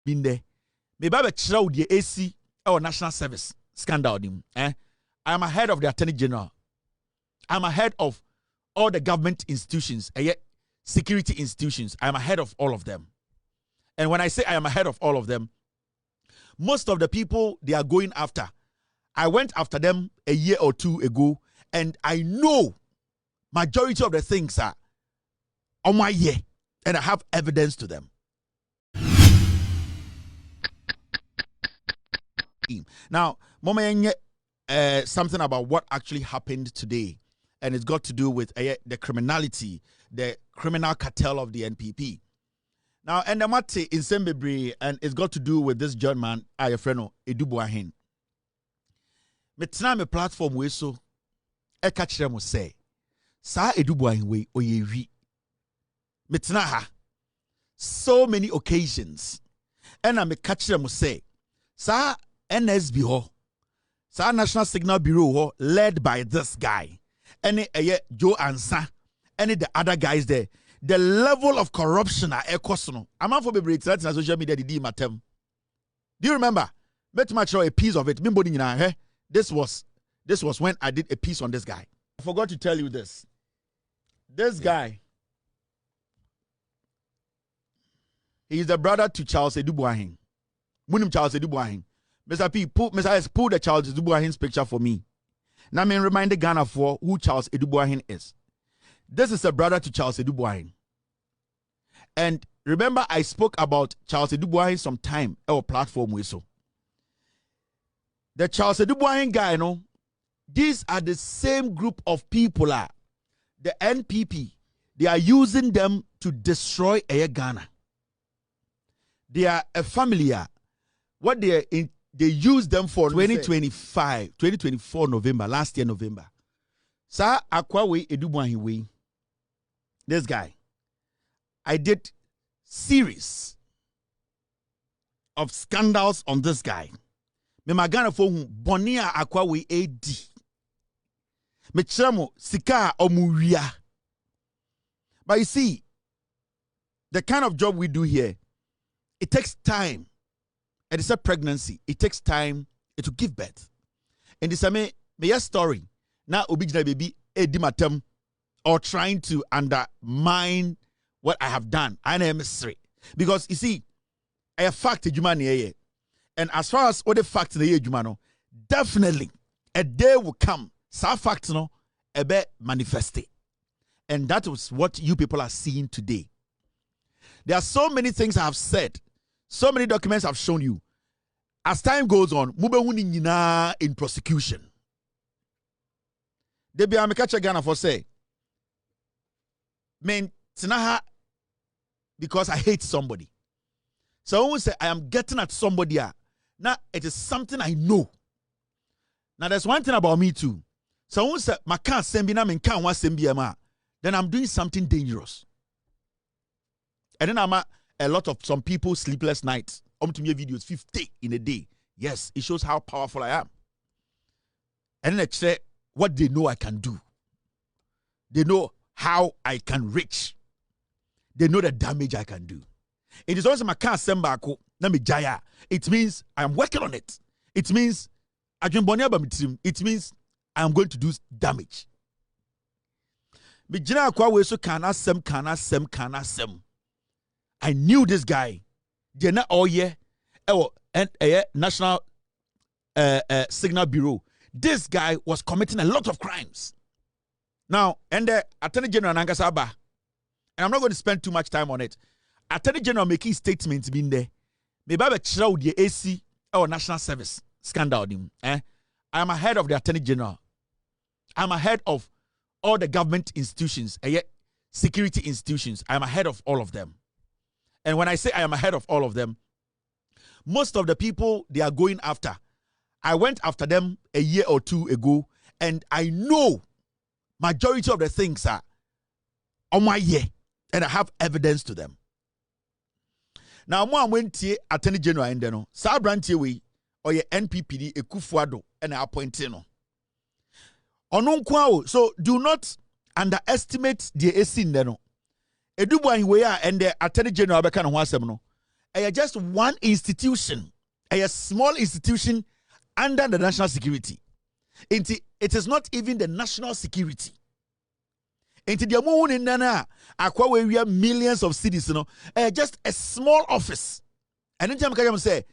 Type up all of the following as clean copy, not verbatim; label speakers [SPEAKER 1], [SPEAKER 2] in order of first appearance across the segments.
[SPEAKER 1] been there. Me ba be chira the AC or national service scandal dim. I am ahead of the Attorney General. I'm ahead of all the government institutions, security institutions. I am ahead of all of them. And when I say I am ahead of all of them, most of the people they are going after, I went after them a year or two ago, and I know majority of the things are on my year, and I have evidence to them. Now, Mama, something about what actually happened today, and it's got to do with the criminality, the criminal cartel of the NPP. Now, and the matter in Sembebri, and it's got to do with this German, Afenyo, Adu-Boahene. Metna me platform we so, catch them say, Sa Adu-Boahene we oyevi. Metna ha. So many occasions, and I me catch them say, Sa NSB ho, Sa National Signal Bureau ho, led by this guy, and Joe Ansa, and the other guys there. The level of corruption at Ekosono. I'm not for be on social media. Do you remember? Met much a piece of it. This was when I did a piece on this guy. I forgot to tell you this. This guy, he is the brother to Charles Adu-Boahene. Munim Charles Adu-Boahene. Mr. P, Mr. S, pull the Charles Adu-Boahene's picture for me. Now me remind the Ghana for who Charles Adu-Boahene is. This is a brother to Charles Adu-Boahene. And remember, I spoke about Charles Adu-Boahene some time on our platform. The Charles Adu-Boahene guy, these are the same group of people, the NPP. They are using them to destroy Ghana. They are a family. What they use them for 2024 November, last year November. Sa Akwawe Adu-Boahene we. This guy, I did series of scandals on this guy. Me magana for bonia Akwawe AD. Me chamo sika omuria. But you see, the kind of job we do here, it takes time. And it's a pregnancy. It takes time to give birth. And this me story. Now obijna baby edimatem. Or trying to undermine what I have done. I am mystery. Because you see, I have fact jumani. And as far as all the facts in the jumano, definitely a day will come. Some facts no a bit manifested. And that was what you people are seeing today. There are so many things I have said, so many documents I've shown you. As time goes on, mubehuni nina in prosecution. Debi amekacha Ghana for say. Man, tinaha because I hate somebody. So I won't say I am getting at somebody. Now it is something I know. Now there's one thing about me too. So I won't say my can't send me na me can't want send me then I'm doing something dangerous. And then I'm a lot of some people sleepless nights. To me videos 50 in a day. Yes, it shows how powerful I am. And then I say what they know I can do. They know how I can reach. They know the damage I can do. It is also my car sembako na me jaya. It means I am working on it. It means it means I am going to do damage. I knew this guy. They're not all year. National Signal Bureau. This guy was committing a lot of crimes. Now, and the Attorney General Nankasaba, and I'm not going to spend too much time on it. Attorney General making statements being there. Maybe I chira the AC or national service scandal. I am ahead of the Attorney General. I'm ahead of all the government institutions, security institutions. I'm ahead of all of them. And when I say I am ahead of all of them, most of the people they are going after, I went after them a year or two ago, and I know majority of the things are on my year, and I have evidence to them. Now, I went to Attorney General and then, Sabranti we or your NPPD Ekufuado and appointing. So do not underestimate the AC. Adu-Boahene we are and the Attorney General Bekan Wasem no. just one institution, a small institution under the national security. It is not even the national security. Into the moon in Nana, we have millions of cities, just a small office. And then I'm say,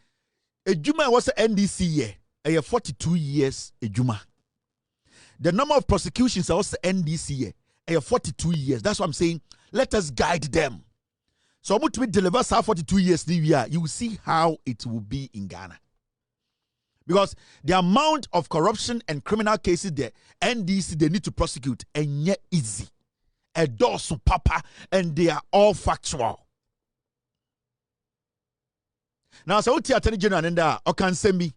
[SPEAKER 1] a Juma was an NDC year, 42 years a Juma. The number of prosecutions are also NDC year, 42 years. That's what I'm saying. Let us guide them. So I'm going to deliver 42 years this year. You will see how it will be in Ghana. Because the amount of corruption and criminal cases the NDC they need to prosecute and yet easy. A dozen papa and they are all factual. Now, so Attorney General and Okan Sembi,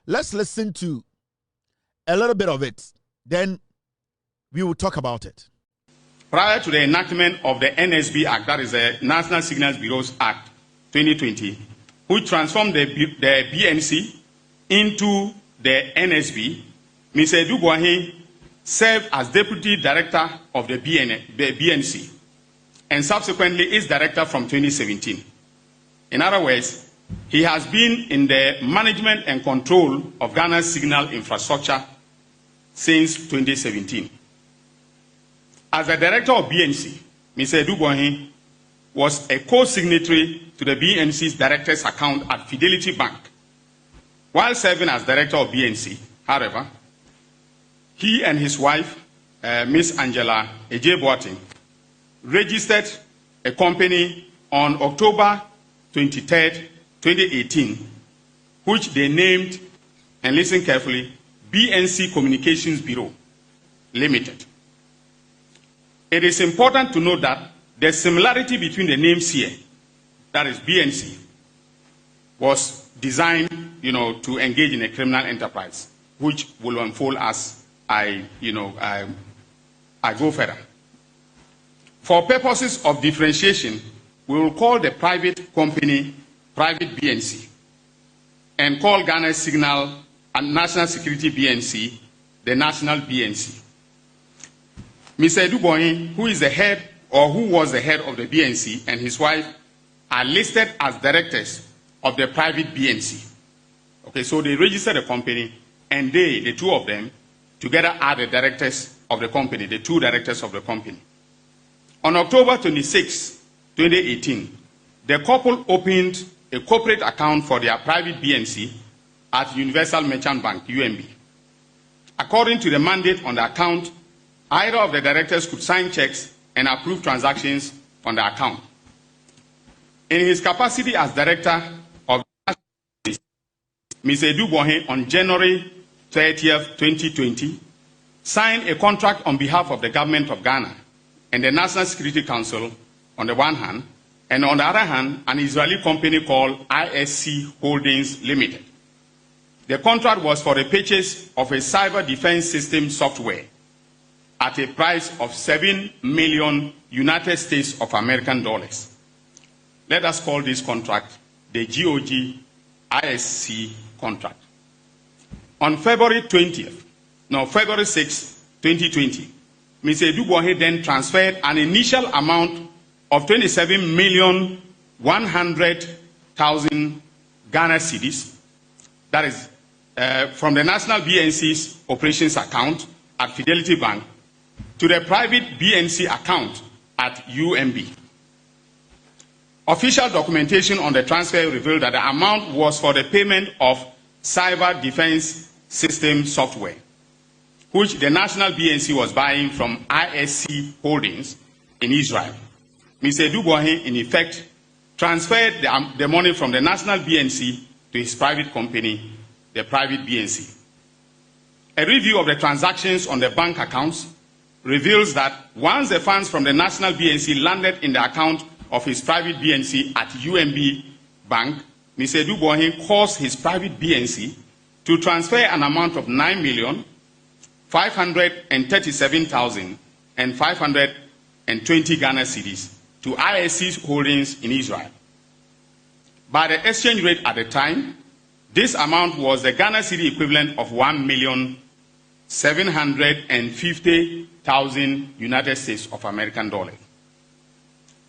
[SPEAKER 1] let's listen to a little bit of it. Then we will talk about it.
[SPEAKER 2] Prior to the enactment of the NSB Act, that is the National Signals Bureaus Act 2020, which transformed the BNC into the NSB, Mr. Adu-Boahene served as Deputy Director of the BNC and subsequently its Director from 2017. In other words, he has been in the management and control of Ghana's signal infrastructure since 2017. As the Director of BNC, Mr. Adu-Boahene was a co-signatory to the BNC's Director's account at Fidelity Bank. While serving as Director of BNC, however, he and his wife, Miss Angela Boahen, registered a company on October 23, 2018, which they named, and listen carefully, BNC Communications Bureau Limited. It is important to note that the similarity between the names here, that is BNC, was designed, to engage in a criminal enterprise, which will unfold as I go further. For purposes of differentiation, we will call the private company Private BNC and call Ghana's Signal and National Security BNC the National BNC. Mr. Adu-Boahene, who is the head or who was the head of the BNC, and his wife are listed as directors of the private BNC. Okay, so they registered the company, and they, the two of them, together are the directors of the company, the two directors of the company. On October 26, 2018, the couple opened a corporate account for their private BNC at Universal Merchant Bank, UMB. According to the mandate on the account, either of the directors could sign checks and approve transactions on the account. In his capacity as director of Mr. Adu-Boahene on January 30th, 2020, signed a contract on behalf of the government of Ghana and the National Security Council on the one hand, and on the other hand, an Israeli company called ISC Holdings Limited. The contract was for the purchase of a cyber defense system software at a price of $7 million United States of American dollars. Let us call this contract the GOG ISC contract. On February 6, 2020, Mr. Adu-Boahene then transferred an initial amount of 27,100,000 Ghana cedis, that is from the National BNC's operations account at Fidelity Bank to the private BNC account at UMB. Official documentation on the transfer revealed that the amount was for the payment of cyber defense system software, which the National BNC was buying from ISC Holdings in Israel. Mr. Adu-Boahene, in effect, transferred the money from the National BNC to his private company, the private BNC. A review of the transactions on the bank accounts reveals that once the funds from the National BNC landed in the account of his private BNC at UMB Bank, Mr. Adu-Boahene caused his private BNC to transfer an amount of 9,537,520 Ghana cedis to ISC Holdings in Israel. By the exchange rate at the time, this amount was the Ghana cedi equivalent of 1,750,000 United States of American dollars.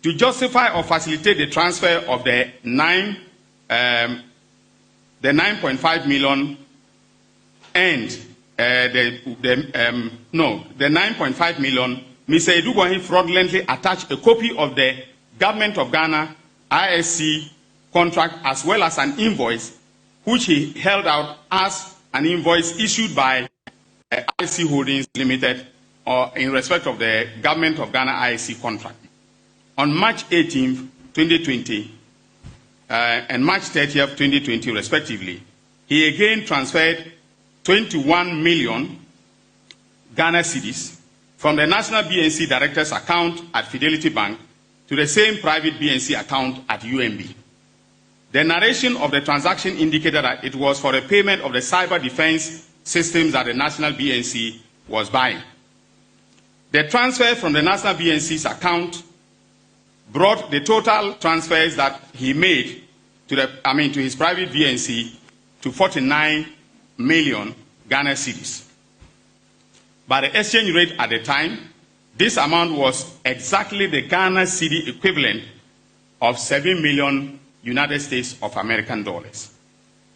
[SPEAKER 2] to justify or facilitate the transfer of the 9.5 million and the 9.5 million, Mr. Adu-Boahene fraudulently attached a copy of the Government of Ghana ISC contract as well as an invoice which he held out as an invoice issued by ISC Holdings Limited or in respect of the Government of Ghana ISC contract. On March 18, 2020 and March 30, 2020 respectively, he again transferred 21 million Ghana cedis from the National BNC Director's account at Fidelity Bank to the same private BNC account at UMB. The narration of the transaction indicated that it was for a payment of the cyber defense systems that the National BNC was buying. The transfer from the National BNC's account brought the total transfers that he made to his private BNC to 49 million Ghana cedis. By the exchange rate at the time, this amount was exactly the Ghana cedi equivalent of 7 million United States of American dollars.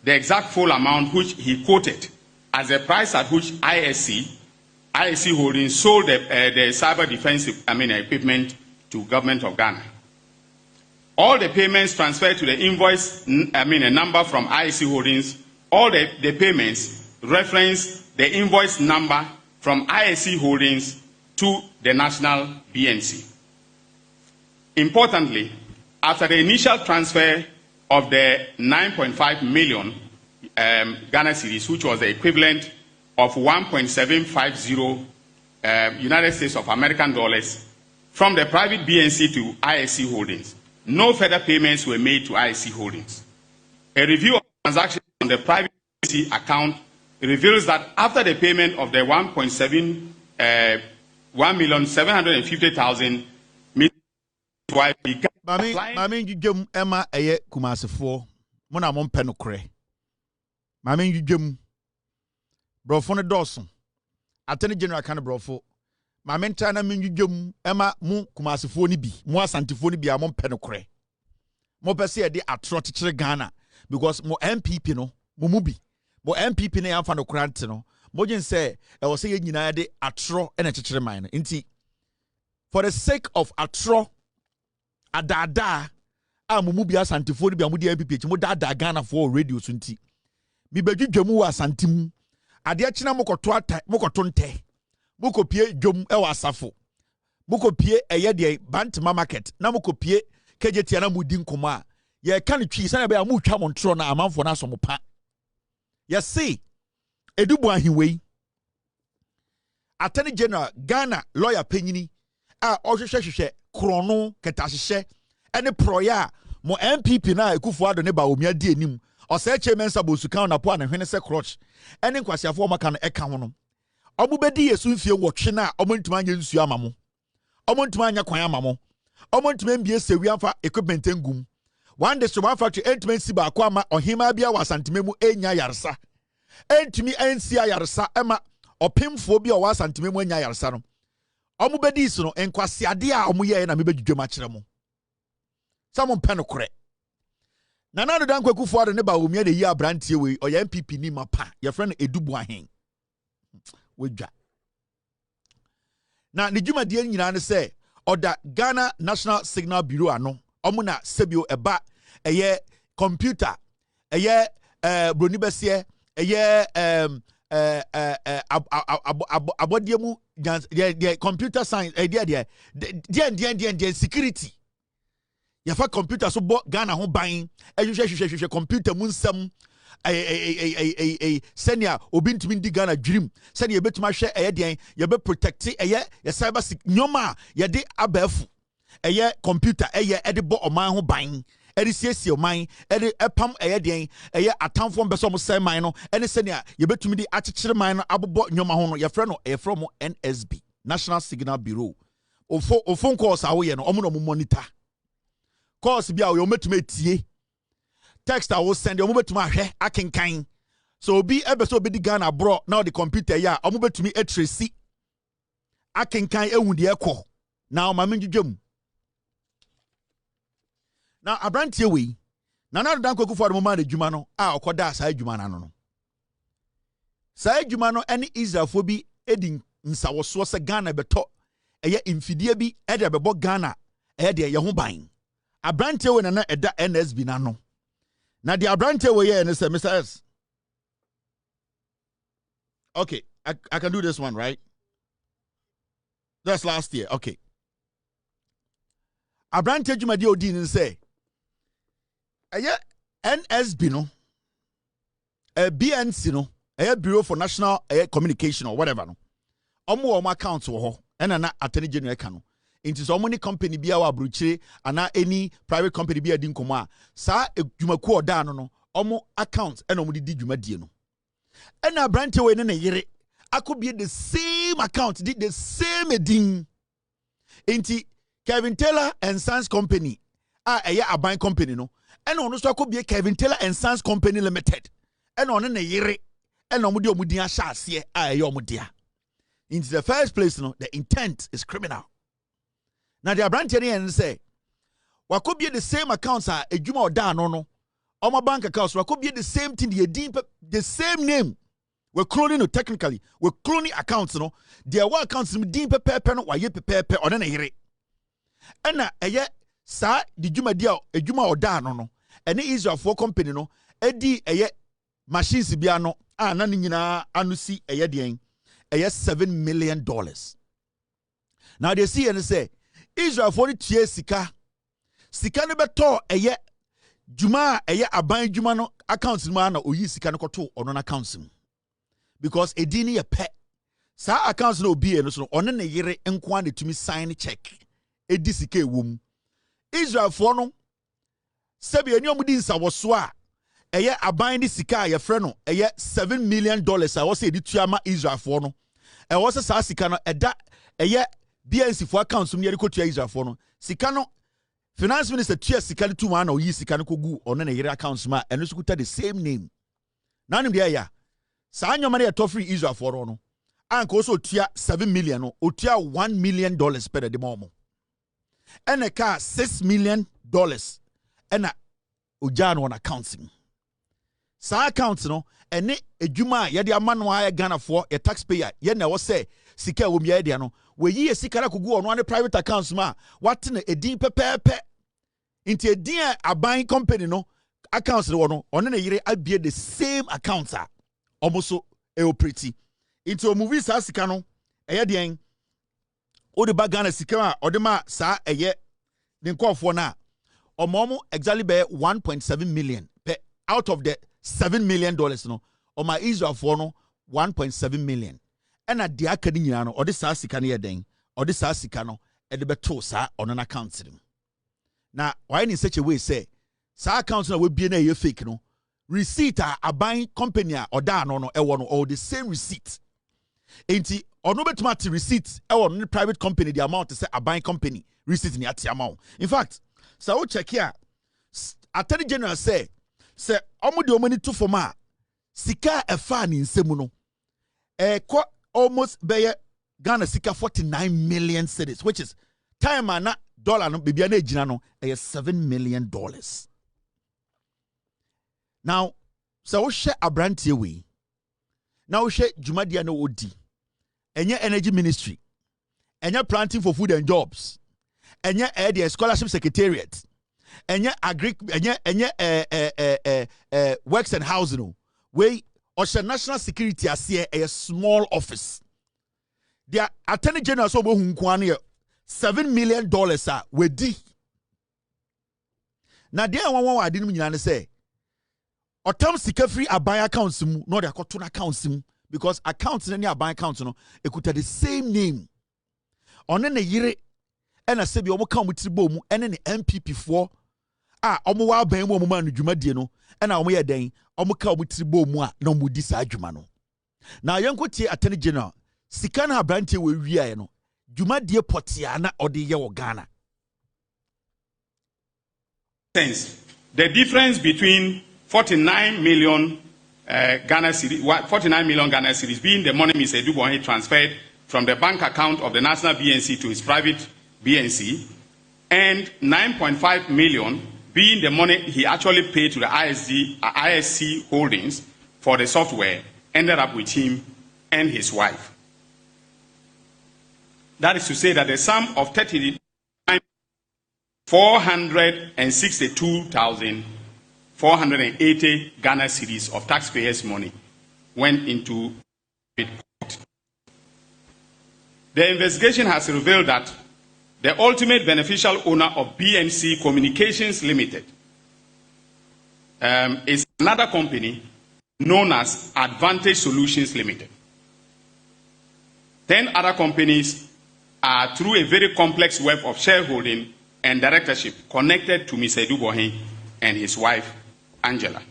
[SPEAKER 2] The exact full amount which he quoted as the price at which ISC Holdings sold the cyber defense equipment to Government of Ghana. All the payments transferred to the invoice, a number from ISC Holdings, all the payments reference the invoice number from ISC Holdings to the National BNC. Importantly, after the initial transfer of the 9.5 million Ghana cedis, which was the equivalent of 1.750 United States of American dollars from the private BNC to ISC Holdings, no further payments were made to ISC Holdings. A review of transactions on the private BNC account reveals that after the payment of the 1,750,000,
[SPEAKER 1] Mami jujum Emma eye Kumasi for Mona mon penokre. Mami jujum Brofone Dawson. Attorney General kan brofo. Mami ntana min jujum Emma mu Kumasi for ni bi. Mu asante for ni bi amon penokre. Mo pese e de atro tichire Ghana because mo MPP no mo mubi. Mo MPP na yamfa no krante no. Mo gin say e wo say ye nyina de atro e na tichire man. Nti for the sake of atro adada amumu bia santifo ni bia mu de MPP mo dada Ghana for radio so nti mi bedwudwamu wa santim ade akina mokoto nte mokopie dwom e wa asafo mokopie eye de Bantima market na mokopie kejetia na mudi nkoma ye kan twi sana bia mu twa montro na amanfo na asomopa ye see Adu-Boahene wei Attorney General Ghana lawyer penyini a ohwehwehwehwe krono ketahye ene proya mo MPP na Ekufuado ne BAWUMIA di enim o se chemensa bosukan na po na hwene se crotch ene nkwasiafo maka no eka ho no obubedi yesu mfie wotwe na omontuma anya nsu amamo omontuma anya kwan amamo omontuma mbie sewi amfa equipment ngum one day so one factory entmensi ba kwa ma ohima bia wasantememu enya yarsa entumi ensi yarsa ema opemfo bia wasantememu enya yarsa no omubedi so no enkwasiade a omuye na mebedwudwam akere mo samon penokore nana do dan Ekufuado ne BAWUMIA de yi abrantie we oya MPP ni mapa ye friend Adu-Boahene wedwa na ne dwumadie nyina ne se oda Ghana National Signal Bureau ano omuna sebio eba eye computer eye broni besie eye abodiemu the computer science the security ya fa computer so bo Ghana ho ban ehwehwehwehwe computer mu nsam senior obi ntimi ndi Ghana dream senior yebetuma hwe den ye be protect ye cyber nyoma ye de abafu computer de bo oman ho ban siesie oman epam den atamfo mbeso mo sai man no ene senior yebetumi di akekere man no abobo nyoma ho no ye frɛ no from NSB National Signal Bureau ofo course awo ye no omo no monitor course bia o metuma tie text I will send you betuma hwe akenkan so obi ebeso obi di Ghana bro now the computer ya omo betumi trace akenkan ehu de ekọ now ma menjudwam Now abrantie we na na dan kwaku for the moment adwuma no a okoda sa adwuma na no. Sa adwuma no ene Israelfo bi edin nsawoso se Ghana beto eye mfidie bi ede bebo Ghana eye de ye ho ban. Abrantie we na eda NSB na no. Na the abrantie we ye ne say Mr. S. Okay, I can do this one, right? That's last year. Okay. Abrantie dwumadi odi ni say eye NSB no BNC no eye Bureau for National Communication or whatever no omo account wo ho ena na Attorney General ka no into so many company bia wa abruchire ana any private company bia di nkomo a sa dwumaku oda no omo account ena omo di dwumadie no ena Abrantie we ne ne yere akobie the same account did the same edin into Kevin Taylor and Sons Company a buying company no and on so could be Kevin Taylor and Sons Company Limited and on a yere and on mudia shas here yomudia. In the first place, no, the intent is criminal. Now the Abrantie and say what could be the same accounts a juma or da no on my bank accounts, what could be the same thing, the same name. We're cloning no technically, we're cloning accounts, no, there were accounts dim pepe no why pepe or an yere. Ena eye sa di dwuma oda no ene Israel for company no edi eye machines bia no na ne nyina anusi eye den eye $7 million. Now they see and say Israel for tie sika no beto eye dwuma eye aban dwuma no accounts mu na oyi sika no koto ono na accounts mu because edi ne ye pe sa accounts no obi e no so ono ne yere enko an tumi sign check edisike wom Israel for no sebi eni omudi nsawoso a eye aban di sika ye frɛ no eye $7 million a wo se editua ma Israel for no e wo se sa sika no eda eye BNC for accounts mu ye rekotua Israel for no sika no finance minister tua sika no tuma na oyi sika no kogu ono na yere accounts ma eno sukuta the same name na nim de ya sa anyoma na ye to free Israel for no anka also tua $7 million no otua $1 million per the moment. And a car $6 million and a ujan on accounting. Sa accounts no and a juma yadi amanwa Ghana for a taxpayer. Yen was say sika wum yadiano. We ye sikara could go on one private accounts ma. What in a deep pe into a dear a buying company no accounts no on a year I be the same accounts are almost so pretty. Into a movie sa sikano a yadiang. Odi bagana sika odema sa eye den kwofo na omomo exactly be 1.7 million per out of the $7 million no o ma Israel for no 1.7 million and at the akadi nyina no odi sa sika na yeden odi sa sika no e de beto sa on an account nim na why in such a way say sa account na we bie na ye fake no receipt a buying company or da no e wo no all the same receipt enti ono betumati receipt e won private company the amount say a buying company receipt ni ati amount. In fact so we check here Attorney General say omo de omani to forma sika e fa ni nsemu no ko almost be Ghana sika 49 million cedis which is time na dollar no bibia na ejina no $7 million. Now so we share Abrantie we now we share Jumadia no odi enye energy ministry enye planting for food and jobs enye the scholarship secretariat enye agri enye works and housing we osha national security as a small office the Attorney General so bo hu nko $7 million we di na dia won ade nim nyina ne say otam sika free aban accounts mu no de akoto na accounts mu because accounts in any bank account no ekuta the same name on na yire ena se bi omo ka omo tribo mu ene ne MPP for omo wa ban mu omo ma no dwumadie no ena omo ye den omo ka omo tribo mu a na omo di sa adwuma no na yenkotie Attorney General sika na Abrantie we wiaye no dwumadie potia na ode ye wo Ghana.
[SPEAKER 2] The difference between 49 million Ghana cedis, 49 million Ghana cedis being the money Mr. Adu-Boahene transferred from the bank account of the national BNC to his private BNC, and 9.5 million being the money he actually paid to the ISC Holdings for the software, ended up with him and his wife. That is to say that the sum of 462,480 Ghana cedis of taxpayers' money went into it. The investigation has revealed that the ultimate beneficial owner of BNC Communications Limited is another company known as Advantage Solutions Limited. 10 other companies are through a very complex web of shareholding and directorship connected to Mr. Adu-Boahene and his wife, Angela.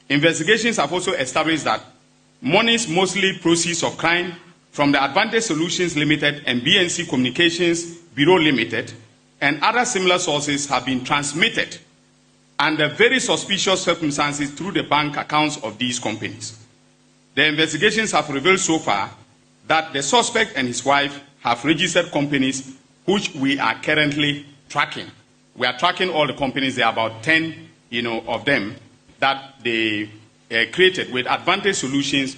[SPEAKER 2] Investigations have also established that monies, mostly proceeds of crime, from the Advantage Solutions Limited and BNC Communications Bureau Limited and other similar sources have been transmitted under very suspicious circumstances through the bank accounts of these companies. The investigations have revealed so far that the suspect and his wife have registered companies which we are currently tracking. We are tracking all the companies. There are about 10, of them that they created with Advantage Solutions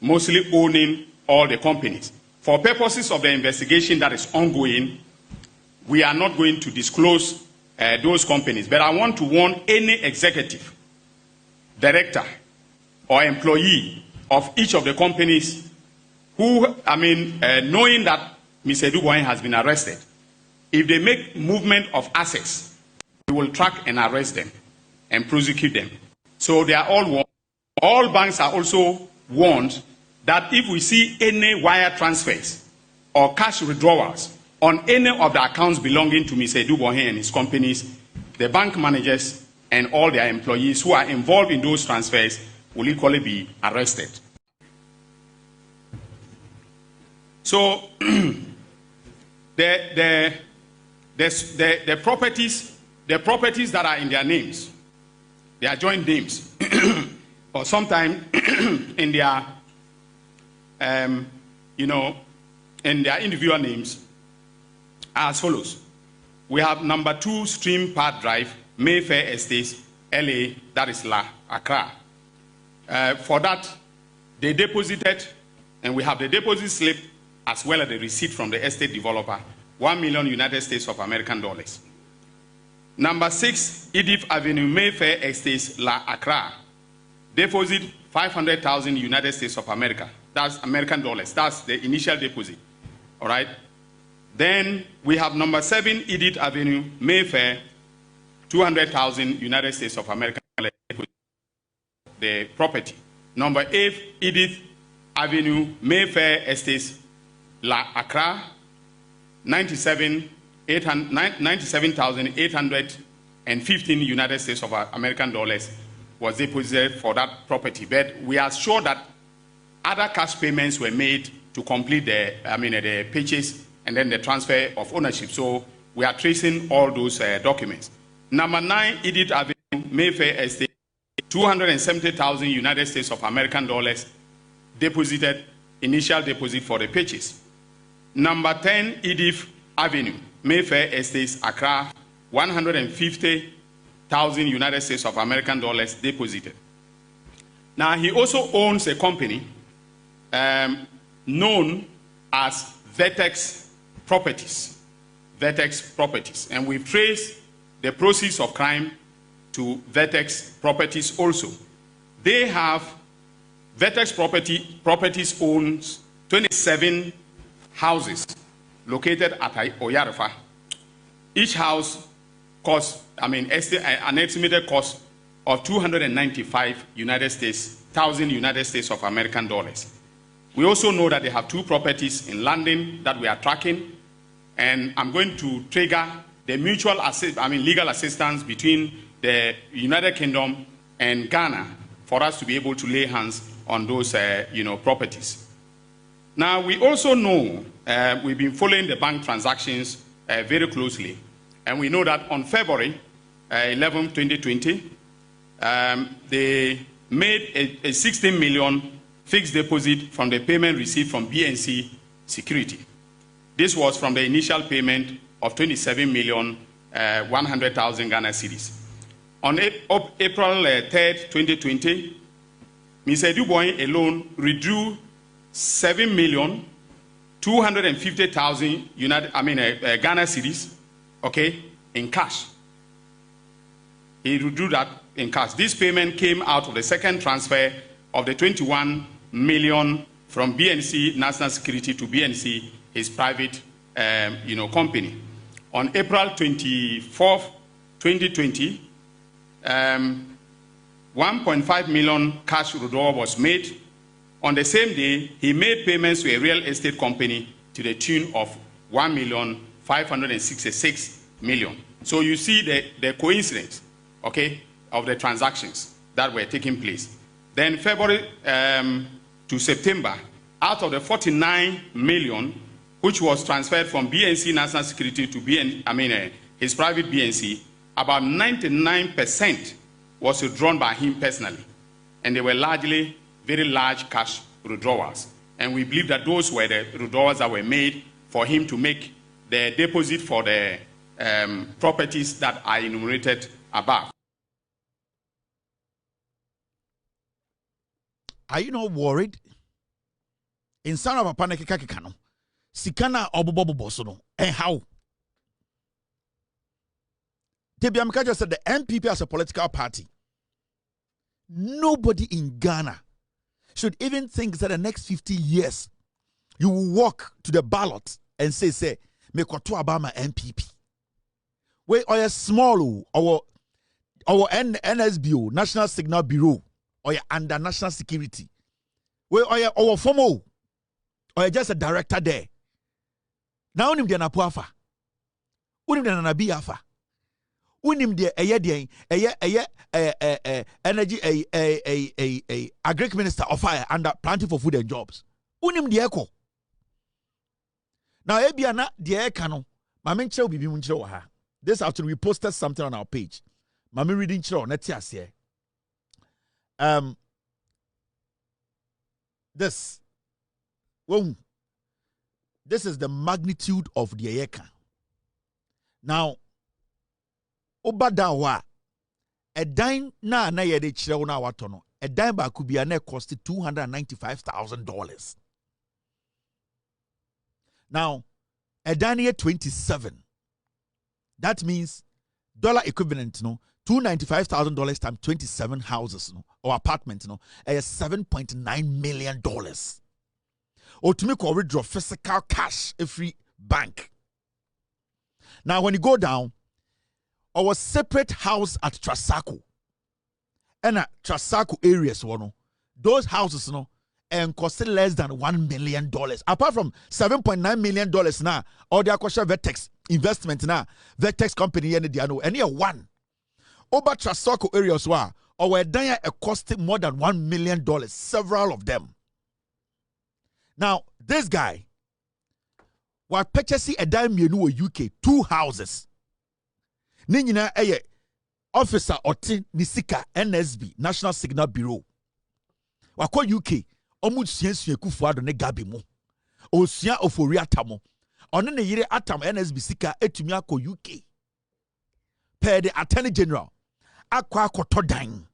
[SPEAKER 2] mostly owning all the companies. For purposes of the investigation that is ongoing, we are not going to disclose those companies. But I want to warn any executive, director, or employee of each of the companies who, knowing that Mr. Adu-Boahene has been arrested, if they make movement of assets, we will track and arrest them and prosecute them. So they are all warned. All banks are also warned that if we see any wire transfers or cash withdrawals on any of the accounts belonging to Mr. Adu-Boahene and his companies, the bank managers and all their employees who are involved in those transfers will equally be arrested. So the properties that are in their names, their joint names, or sometimes in their in their individual names are as follows. We have number 2 Stream Park Drive, Mayfair Estates, LA, that is Accra. For that, they deposited, and we have the deposit slip as well as the receipt from the estate developer, $1 million United States of American dollars. Number 6, Edith Avenue, Mayfair Estates, Accra. Deposit 500,000 United States of America. That's American dollars. That's the initial deposit. All right. Then we have number 7, Edith Avenue, Mayfair, 200,000 United States of America, the property. Number 8, Edith Avenue, Mayfair Estates, Accra, 97,815 United States of American dollars was deposited for that property. But we are sure that other cash payments were made to complete the purchase and then the transfer of ownership. So we are tracing all those documents. Number 9, Edith Avenue, Mayfair Estate, 270,000 United States of American dollars deposited, initial deposit for the purchase. Number 10, Edith Avenue, Mayfair Estates, Accra, 150,000 United States of American dollars deposited. Now he also owns a company known as Vertex Properties. Vertex Properties. And we've traced the proceeds of crime to Vertex Properties also. They have, Vertex Properties owns 27 houses located at Oyarifa. Each house costs, an estimated cost of 295 thousand United States of American dollars. We also know that they have 2 properties in London that we are tracking, and I'm going to trigger the mutual legal assistance between the United Kingdom and Ghana for us to be able to lay hands on those properties. Now we also know we've been following the bank transactions very closely, and we know that on February 11, 2020, they made a 16 million fixed deposit from the payment received from BNC Security. This was from the initial payment of 27 million 100,000 Ghana cedis. On April 3rd, 2020, Mr. Adu-Boahene alone withdrew 7,250,000 Ghana cedis, okay, in cash. He withdrew that in cash. This payment came out of the second transfer of the 21 million from BNC National Security to BNC, his private, company. On April 24th, 2020, 1.5 million cash withdrawal was made. On the same day, he made payments to a real estate company to the tune of 1,566,000,000. So you see the coincidence, okay, of the transactions that were taking place. Then February to September, out of the 49 million, which was transferred from BNC National Security to his private BNC, about 99% was withdrawn by him personally. And they were largely very large cash withdrawals. And we believe that those were the withdrawals that were made for him to make the deposit for the properties that are enumerated above.
[SPEAKER 1] Are you not worried? In some of a panic, Sikana Obobobosono, and how? Tebiamka said the NPP as a political party. Nobody in Ghana should even think that the next 50 years you will walk to the ballot and say, me koto abama NPP. We are small, our NSBO, National Signal Bureau, or under national security. We are our former, or just a director there. Now unim de na puafa. Unim de na biafa. Unim de energy agric minister of fire under planting for food and jobs. Unim de echo. Now ebiana de ekano. Mama nchiro bibi munchiro wa ha. This afternoon we posted something on our page. Mama reading chiro neti ase. This is the magnitude of the Ayeka. Now, Obadawa, a dime na yede chire na watono. A dime ba could be a net cost $295,000. Now, a dime 27. That means dollar equivalent, $295,000 times 27 houses, or apartments, $7.9 million. Or to make or withdraw physical cash every bank. Now, when you go down, our separate house at Trasacco, and at Trasacco areas, those houses, and costed less than $1 million. Apart from $7.9 million now, or the Akosha Vertex investment now, Vertex company, and here one. Over Trasacco areas, or where they costed more than $1 million, several of them. Now, this guy was purchasing a dime in UK, 2 houses. Nina officer Oti Nisika NSB, National Signal Bureau. Wako UK, Omud Siensu Kufuado ne Gabimo. Osia Ofori Atamo. One ne yire Atam NSB Sika Etumiako UK. Per the Attorney General. Akwa Kotodan.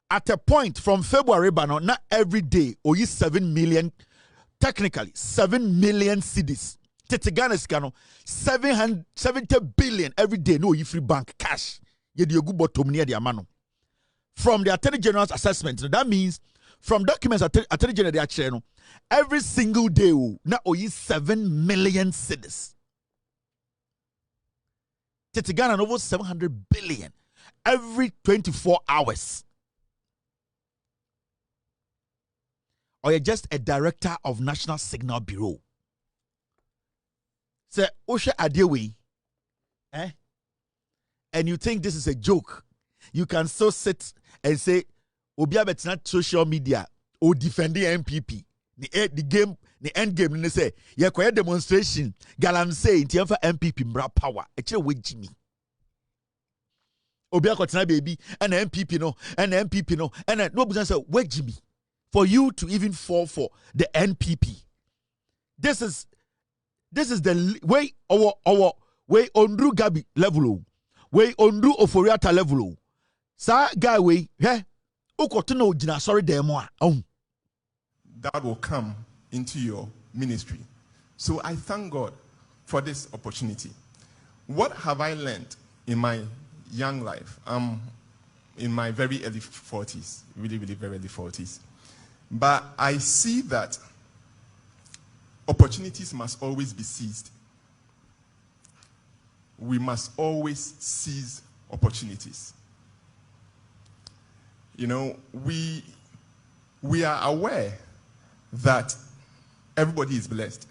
[SPEAKER 1] At a point from February, not every day, or 7 million, technically 7 million cedis. Tetegana scano 770 billion every day. No, free bank cash. From the Attorney General's assessment, that means from documents Attorney General every single day, now 7 million cedis. Tetegana over 700 billion every 24 hours. Or you're just a director of National Signal Bureau. Say, Osha Adewe, and you think this is a joke, you can so sit and say, Obia it's not social media or defending MPP. The end game, they say, yeah, quiet demonstration, Galam say, in for MPP bra power, a chill with Jimmy. Obia Kotina baby, and MPP no, and MPP no, and nobody say, where Jimmy? For you to even fall for the NPP. This is This is the way our way Ondru Gabi level. Way Ondru Oforiata level. Sa guy way, he ukotuno jina sorry demo.
[SPEAKER 3] That will come into your ministry. So I thank God for this opportunity. What have I learned in my young life? In my very early 40s, really, really very early 40s. But I see that opportunities must always be seized. We must always seize opportunities. You know, we are aware that everybody is blessed.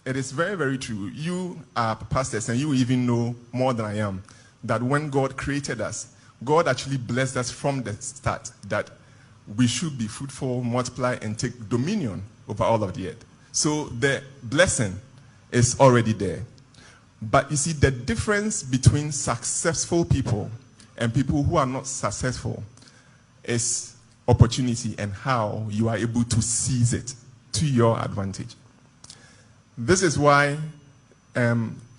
[SPEAKER 3] It is very, very true. You are pastors and you even know more than I am that when God created us, God actually blessed us from the start that we should be fruitful, multiply, and take dominion over all of the earth. So the blessing is already there. But you see, the difference between successful people and people who are not successful is opportunity and how you are able to seize it to your advantage. This is why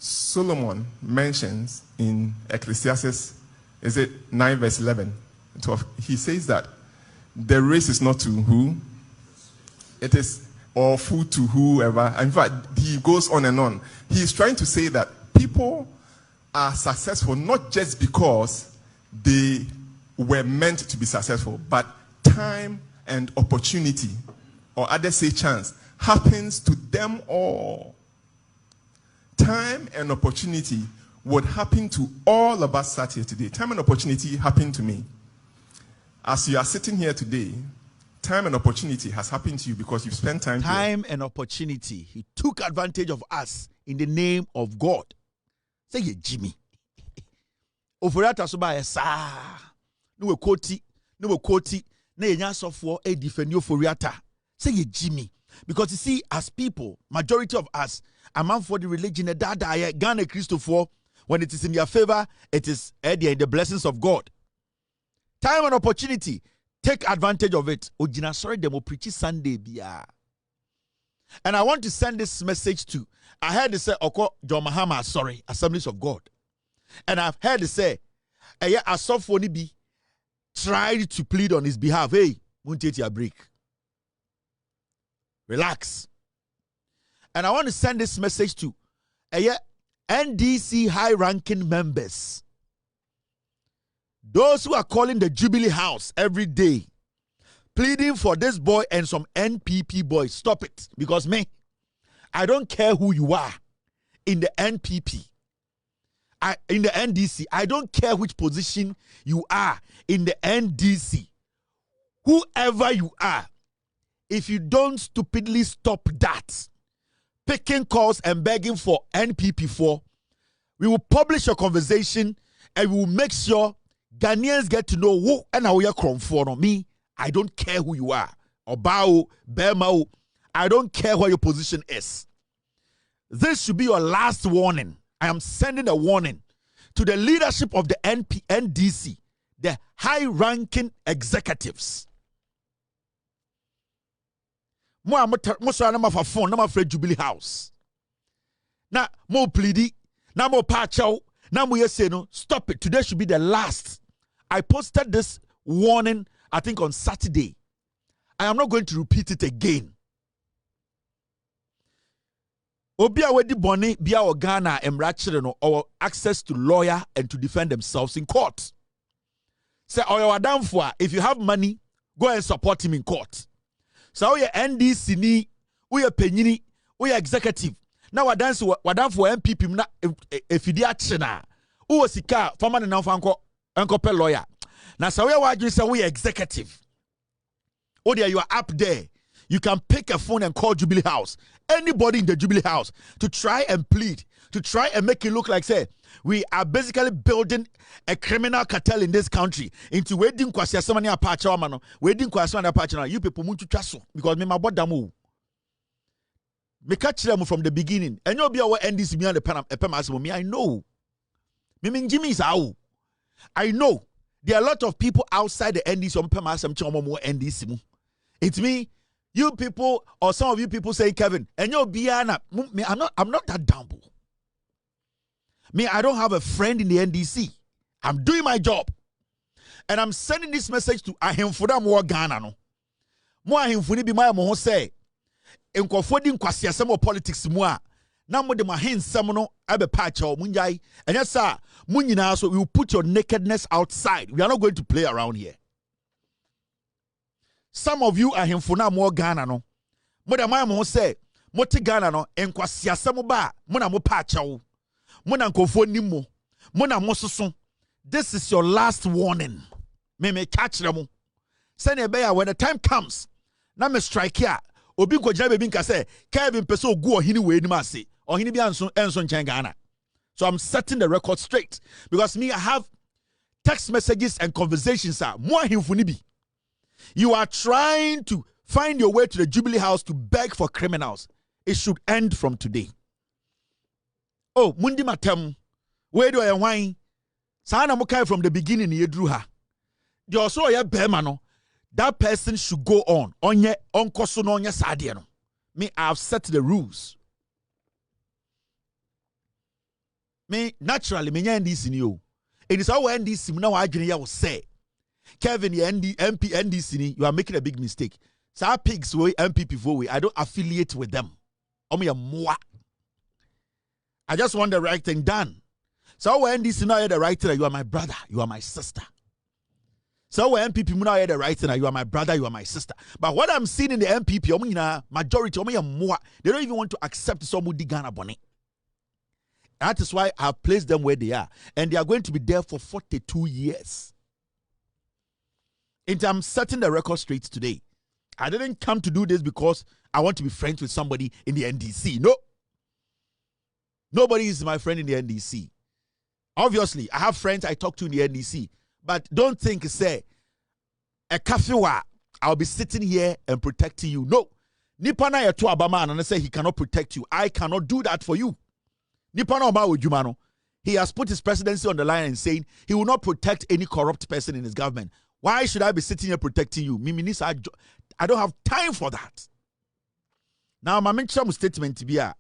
[SPEAKER 3] Solomon mentions in Ecclesiastes, is it 9 verse 11, 12, he says that the race is not to who? It is, or food to whoever. In fact, he goes on and on. He is trying to say that people are successful not just because they were meant to be successful, but time and opportunity, or others say chance, happens to them all. Time and opportunity would happen to all of us sat here today. Time and opportunity happened to me. As you are sitting here today, time and opportunity has happened to you because you've spent time here.
[SPEAKER 1] Time and opportunity. He took advantage of us in the name of God. Say ye Jimmy. Oforiata so ba esa. No we koti, na ye nya sofo e Afenyo oforiata. Say ye Jimmy. Because you see, as people, majority of us, a man for the religion, a dada, Ghana Christopher, when it is in your favor, it is in the blessings of God. Time and opportunity, take advantage of it. Ojina sorry demo preach Sunday biya. And I want to send this message to, I heard it say, Oko John Mahama, sorry, Assemblies of God. And I've heard it say, Asofoni bi tried to plead on his behalf. Hey, won't take your break. Relax. And I want to send this message to NDC high-ranking members. Those who are calling the Jubilee House every day, pleading for this boy and some NPP boys. Stop it. Because me, I don't care who you are in the NPP. In the NDC, I don't care which position you are in the NDC. Whoever you are, if you don't stupidly stop that, picking calls and begging for NPP for, we will publish your conversation and we will make sure Ghanaians get to know who and how you're from for me. I don't care who you are. Obao, Bemao, I don't care what your position is. This should be your last warning. I am sending a warning to the leadership of the NDC, the high-ranking executives. Mo so na ma fa phone na ma fra Jubilee House. Na mo pleadi, na mo pachaw, na mo yese no, stop it. Today should be the last. I posted this warning, I think on Saturday. I am not going to repeat it again. Obia wedi boni bia o Ghana emrachire no or access to lawyer and to defend themselves in court. Say oyo adamfo, if you have money, go and support him in court. So we NDC ni, we penyini, we executive. Now we dance for MPP na efidi achena. Uwo sika former na fanko pe lawyer. Now so we say we executive. Oh there, you are up there. You can pick a phone and call Jubilee House. Anybody in the Jubilee House to try and plead, to try and make it look like say we are basically building a criminal cartel in this country into wedding kwasi somebody apache mano wedding kwasi na apache na you people muntu twaso because me maboda mo me catch them from the beginning and you be our NDC me and the epem me I know me Jimmy is how I know there are a lot of people outside the NDC on epem asem chomo mo NDC mu it me You people, or some of you people say, Kevin, and you're Biana. Me, I'm not that dumb. Me, I don't have a friend in the NDC. I'm doing my job. And I'm sending this message to Ahemfuda Mo Ghana no. Mo Ahemfuni bi ma mo say enkofo di nkwasiasem o politics mu a na mo de mo hensem no abe patch o munjai. And yes sir, mo nyina so we will put your nakedness outside. We are not going to play around here. Some of you Ahemfuna Mo Ghana no. Mo de mo say mo te Ghana no enkwasiasem ba mo na mo patch o. Mo na nkofo nimo. Mo na mo soso. This is your last warning. Me catch them. Send a bear when the time comes. Now me strike here. Obi ko jina bebi nka say Kevin peso go ohini we ni mase. Ohini bi anso nchen Ghana. So I'm setting the record straight because me I have text messages and conversations are more hinfuni bi. You are trying to find your way to the Jubilee House to beg for criminals. It should end from today. Oh, mundi matem. Where do I wine? Sana mukai from the beginning yedruha. The also ya bemano. That person should go on. Onye onkoso no onye sadie no. Me, I've set the rules. Me naturally me nya NDC ni o. It is how NDC na wa adwene ya wo say. Kevin MP NDC ni, you are making a big mistake. Sa pigs way MPP vote I don't affiliate with them. Omo ya moi. I just want the right thing done. So when this now the right thing, you are my brother, you are my sister. So when MPP now the right thing, you are my brother, you are my sister. But what I'm seeing in the MPP, majority, they don't even want to accept somebody Ghana Bonnie. That is why I've placed them where they are. And they are going to be there for 42 years. And I'm setting the record straight today. I didn't come to do this because I want to be friends with somebody in the NDC. No. Nobody is my friend in the NDC. Obviously, I have friends I talk to in the NDC. But don't think, say, a kafewa, I'll be sitting here and protecting you. No. Nipana ya tu abama and I say he cannot protect you. I cannot do that for you. Nipana oba ujumano. He has put his presidency on the line and saying he will not protect any corrupt person in his government. Why should I be sitting here protecting you? I don't have time for that. Now, my mention statement to be a